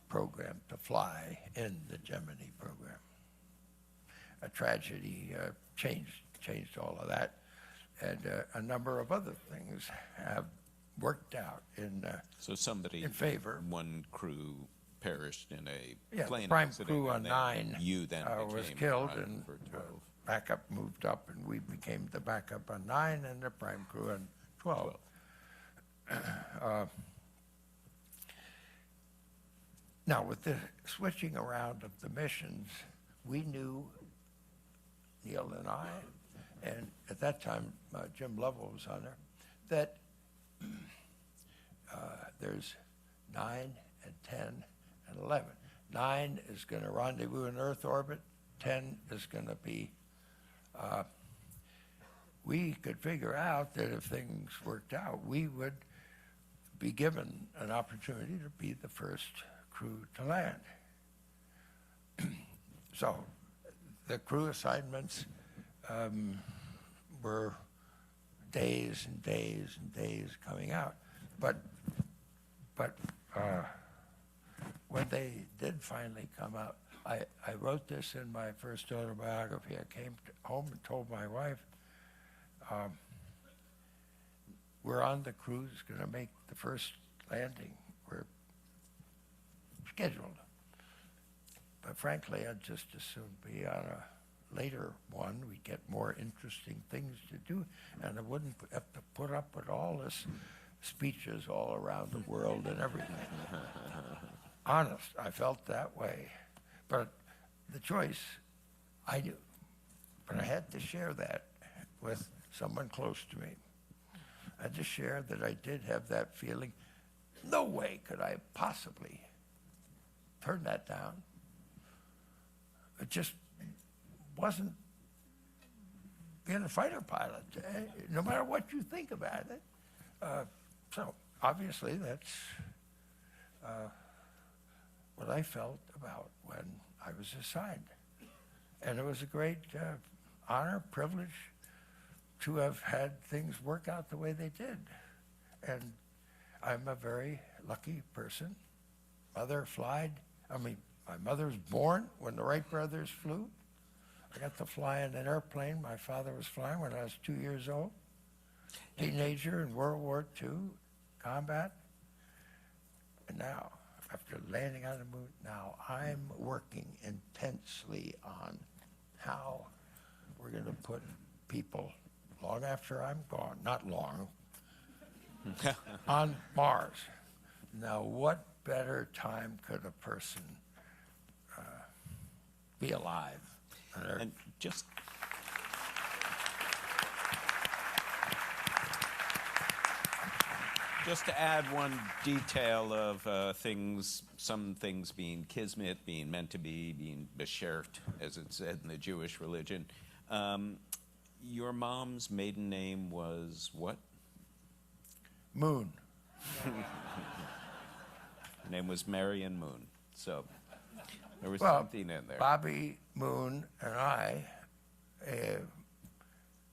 programmed to fly in the Gemini program. A tragedy changed all of that, and a number of other things have worked out in So somebody in favor. One crew perished in a plane the prime accident, crew on and then 9 you then was became killed, prime and for 12. backup moved up, and we became the backup on 9 and the prime crew on 12. Now, with the switching around of the missions, we knew, Neil and I, and at that time Jim Lovell was on there, that there's 9 and 10 and 11. 9 is going to rendezvous in Earth orbit. 10 is going to be, we could figure out that if things worked out, we would be given an opportunity to be the first crew to land. So the crew assignments were days and days and days coming out. But when they did finally come out, I wrote this in my first autobiography. I came home and told my wife, we're on the cruise, going to make the first landing. We're scheduled. But frankly, I'd just as soon be on a later one. We'd get more interesting things to do, and I wouldn't have to put up with all this speeches all around the world and everything. Honest, I felt that way. But the choice, I do. But I had to share that with someone close to me. I had to share that I did have that feeling. No way could I possibly turn that down. It just wasn't being a fighter pilot, no matter what you think about it. So obviously that's what I felt about when I was assigned. And it was a great honor, privilege to have had things work out the way they did. And I'm a very lucky person. My mother was born when the Wright brothers flew. I got to fly in an airplane my father was flying when I was 2 years old. Teenager in World War II, combat. And now, after landing on the moon, now I'm working intensely on how we're going to put people, long after I'm gone, not long, on Mars. Now, what better time could a person be alive? And just to add one detail of some things being kismet, being meant to be, being beshert, as it's said in the Jewish religion. Your mom's maiden name was what? Moon. Her name was Marion Moon. So there was Well, something in there. Bobby Moon and I,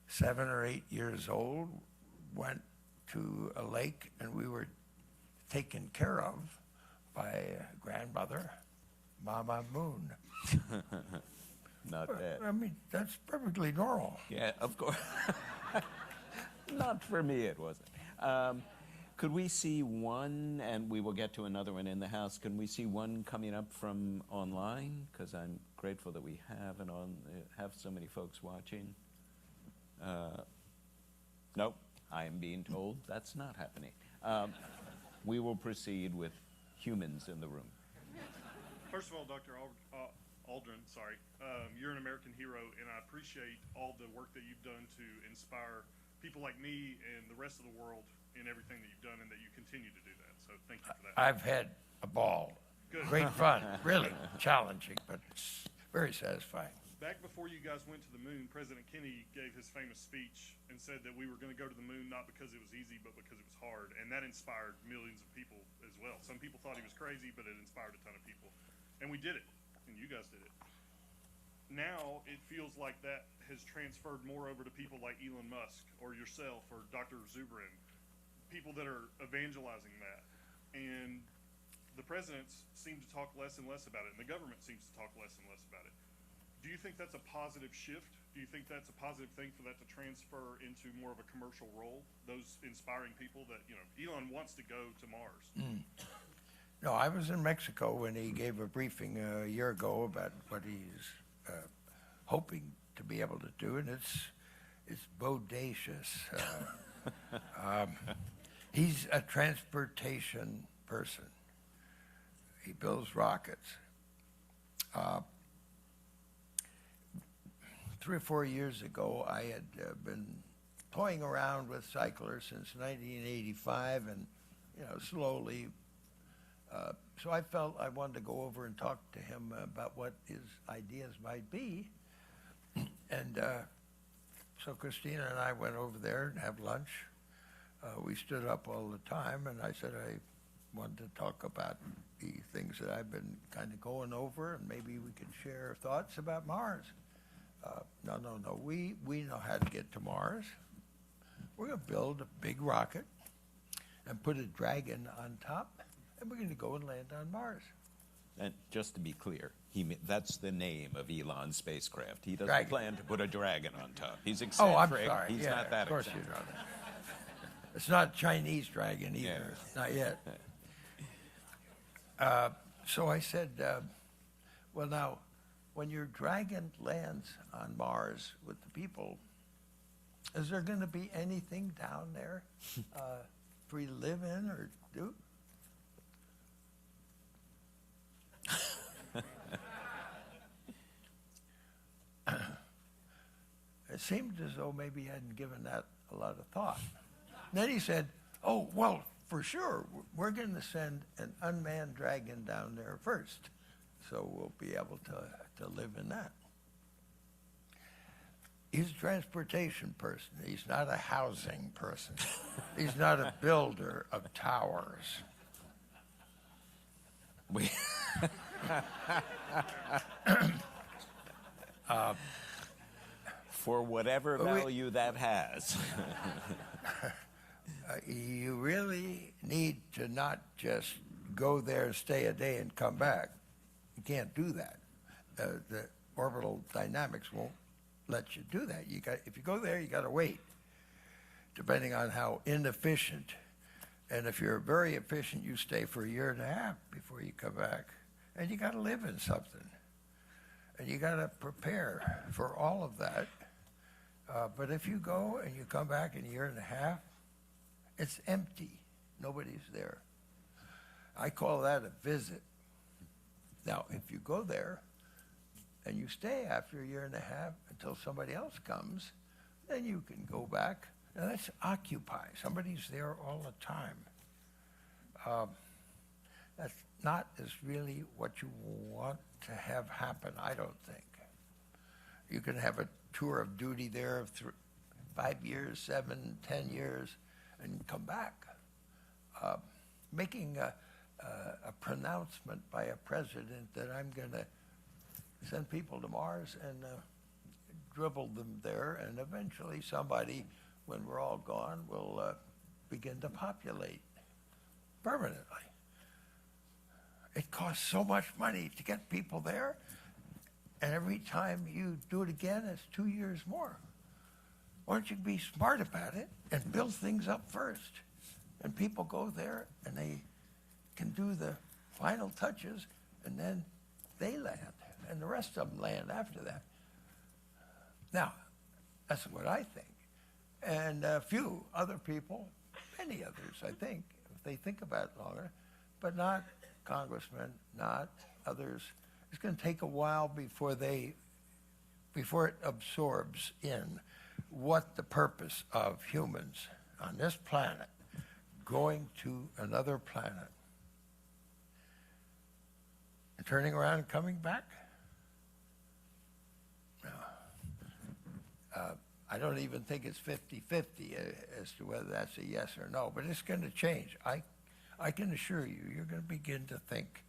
7 or 8 years old, went to a lake, and we were taken care of by a grandmother, Mama Moon. Not bad. I mean, that's perfectly normal. Yeah, of course. Not for me, it wasn't. Could we see one, and we will get to another one in the house, can we see one coming up from online? Because I'm grateful that we have so many folks watching. Nope, I am being told that's not happening. We will proceed with humans in the room. First of all, Dr. Aldrin, you're an American hero, and I appreciate all the work that you've done to inspire people like me and the rest of the world in everything that you've done, and that you continue to do that. So thank you for that. I've had a ball. Good. Great fun, really challenging, but it's very satisfying. Back before you guys went to the moon, President Kennedy gave his famous speech and said that we were going to go to the moon not because it was easy, but because it was hard, and that inspired millions of people as well. Some people thought he was crazy, but it inspired a ton of people. And we did it, and you guys did it. Now it feels like that has transferred more over to people like Elon Musk or yourself or Dr. Zubrin, people that are evangelizing that. And the presidents seem to talk less and less about it, and the government seems to talk less and less about it. Do you think that's a positive shift? Do you think that's a positive thing for that to transfer into more of a commercial role? Those inspiring people that, Elon wants to go to Mars. No, I was in Mexico when he gave a briefing a year ago about what he's hoping to be able to do, and it's bodacious. He's a transportation person. He builds rockets. 3 or 4 years ago, I had been toying around with cyclers since 1985, and slowly. So I felt I wanted to go over and talk to him about what his ideas might be. And so Christina and I went over there and have lunch. We stood up all the time, and I said I wanted to talk about the things that I've been kind of going over, and maybe we could share thoughts about Mars. No. We know how to get to Mars. We're going to build a big rocket and put a dragon on top, and we're going to go and land on Mars. And just to be clear, that's the name of Elon's spacecraft. He doesn't Dragon. plan to put a dragon on top. He's Oh, eccentric. I'm sorry. He's Yeah, not that of course eccentric. you know that. It's not Chinese dragon either. Yeah. Not yet. So I said, well, now, when your dragon lands on Mars with the people, is there going to be anything down there for you to live in or do? It seemed as though maybe he hadn't given that a lot of thought. Then he said, oh, well, for sure, we're going to send an unmanned dragon down there first, so we'll be able to live in that. He's a transportation person. He's not a housing person. He's not a builder of towers. We- For whatever value that has. You really need to not just go there, stay a day, and come back. You can't do that. The orbital dynamics won't let you do that. If you go there, you got to wait, depending on how inefficient. And if you're very efficient, you stay for a year and a half before you come back. And you got to live in something. And you got to prepare for all of that. But if you go and you come back in a year and a half, it's empty. Nobody's there. I call that a visit. Now, if you go there and you stay after a year and a half until somebody else comes, then you can go back. Now, that's occupy. Somebody's there all the time. That's not as really what you want to have happen, I don't think. You can have a tour of duty there of 5 years, 7, 10 years, and come back. Making a pronouncement by a president that I'm going to send people to Mars and dribble them there, and eventually somebody, when we're all gone, will begin to populate permanently. It costs so much money to get people there, and every time you do it again, it's 2 years more. Why don't you be smart about it and build things up first? And people go there and they can do the final touches, and then they land, and the rest of them land after that. Now, that's what I think. And a few other people, many others, I think, if they think about it longer, but not congressmen, not others. It's going to take a while before it absorbs in what the purpose of humans on this planet going to another planet and turning around and coming back. No. I don't even think it's 50-50 as to whether that's a yes or no, but it's going to change. I can assure you, you're going to begin to think,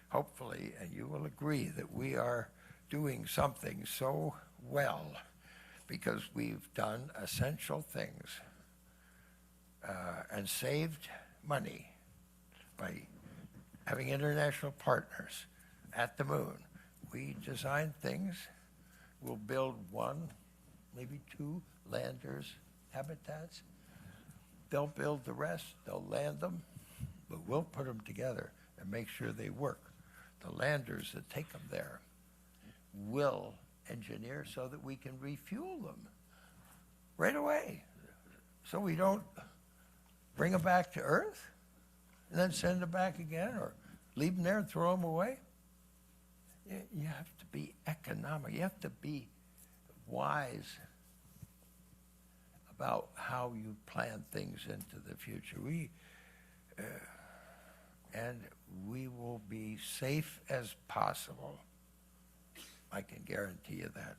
hopefully, and you will agree that we are doing something so well because we've done essential things and saved money by having international partners at the moon. We design things. We'll build 1, maybe 2 landers, habitats. They'll build the rest. They'll land them. But we'll put them together and make sure they work. The landers that take them there will engineer so that we can refuel them right away. So we don't bring them back to Earth and then send them back again or leave them there and throw them away. You have to be economic. You have to be wise about how you plan things into the future. And we will be safe as possible. I can guarantee you that.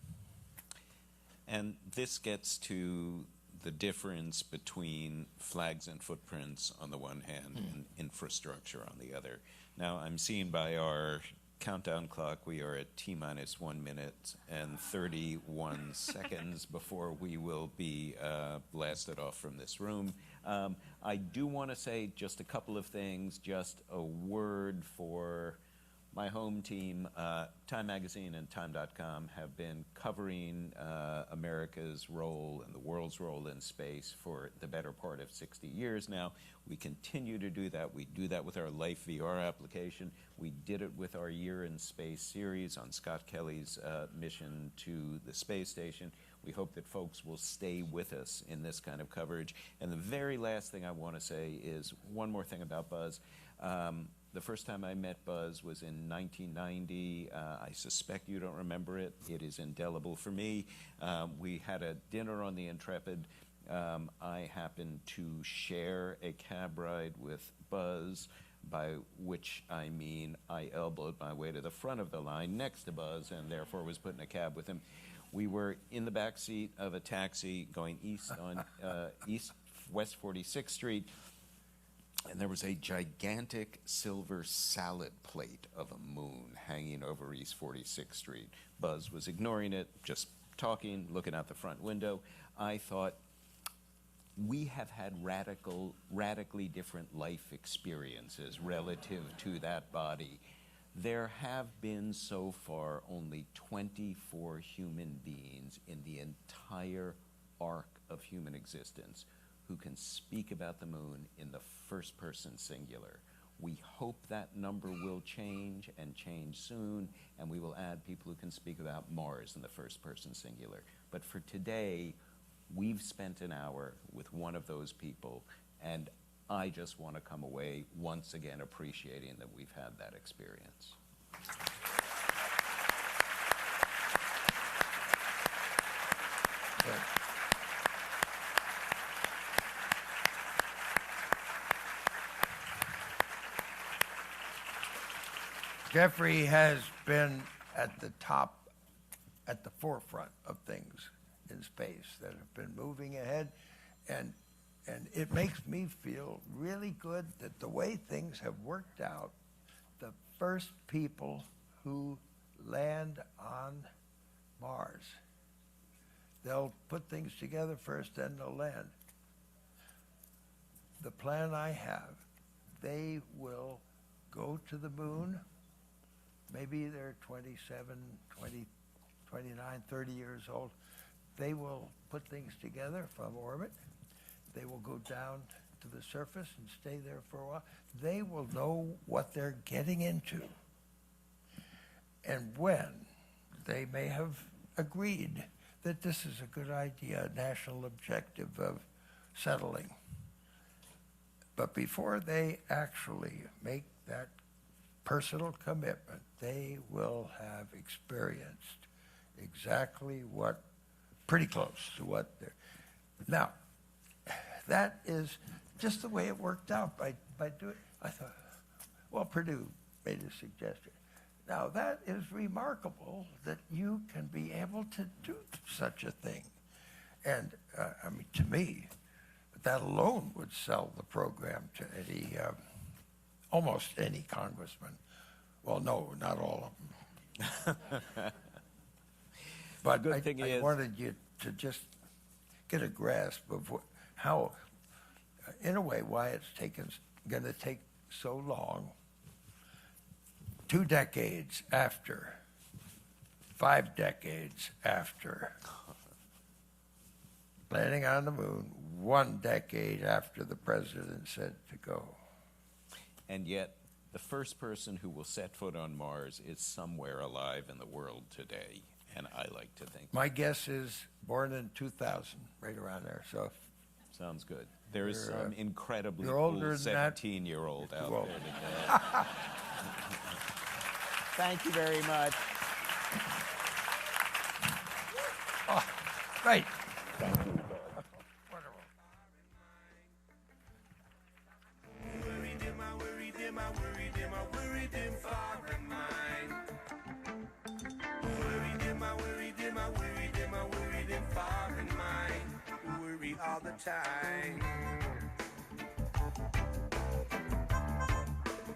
And this gets to the difference between flags and footprints on the one hand and infrastructure on the other. Now, I'm seeing by our countdown clock we are at T-minus 1 minute and 31 seconds before we will be blasted off from this room. I do want to say just a couple of things, just a word for my home team, Time Magazine and Time.com, have been covering America's role and the world's role in space for the better part of 60 years now. We continue to do that. We do that with our Life VR application. We did it with our Year in Space series on Scott Kelly's mission to the space station. We hope that folks will stay with us in this kind of coverage. And the very last thing I want to say is one more thing about Buzz. The first time I met Buzz was in 1990. I suspect you don't remember it. It is indelible for me. We had a dinner on the Intrepid. I happened to share a cab ride with Buzz, by which I mean I elbowed my way to the front of the line next to Buzz and therefore was put in a cab with him. We were in the back seat of a taxi going east on West 46th Street, and there was a gigantic silver salad plate of a moon hanging over East 46th Street. Buzz was ignoring it, just talking, looking out the front window. I thought, we have had radically different life experiences relative to that body. There have been so far only 24 human beings in the entire arc of human existence who can speak about the moon in the first person singular. We hope that number will change and change soon, and we will add people who can speak about Mars in the first person singular. But for today, we've spent an hour with one of those people, and I just want to come away once again appreciating that we've had that experience. But Jeffrey has been at the forefront of things in space that have been moving ahead, and it makes me feel really good that the way things have worked out, the first people who land on Mars, they'll put things together first, then they'll land. The plan I have, they will go to the moon. Maybe they're 27, 20, 29, 30 years old. They will put things together from orbit. They will go down to the surface and stay there for a while. They will know what they're getting into. And when they may have agreed that this is a good idea, a national objective of settling. But before they actually make that personal commitment, they will have experienced exactly what, pretty close to what they're. Now, that is just the way it worked out by doing. I thought, well, Purdue made a suggestion. Now, that is remarkable that you can be able to do such a thing. And, I mean, to me, that alone would sell the program to any, almost any congressman. Well, no, not all of them. But I wanted you to just get a grasp of how, in a way, why it's going to take so long. 2 decades after, 5 decades after landing on the moon, 1 decade after the president said to go. And yet, the first person who will set foot on Mars is somewhere alive in the world today, and I like to think. My guess is born in 2000, right around there. So sounds good. There is some incredibly you're cool older than that. 17-year-old out Well. there today. Thank you very much. Oh, right. Thank you. Wonderful. Worry all the time.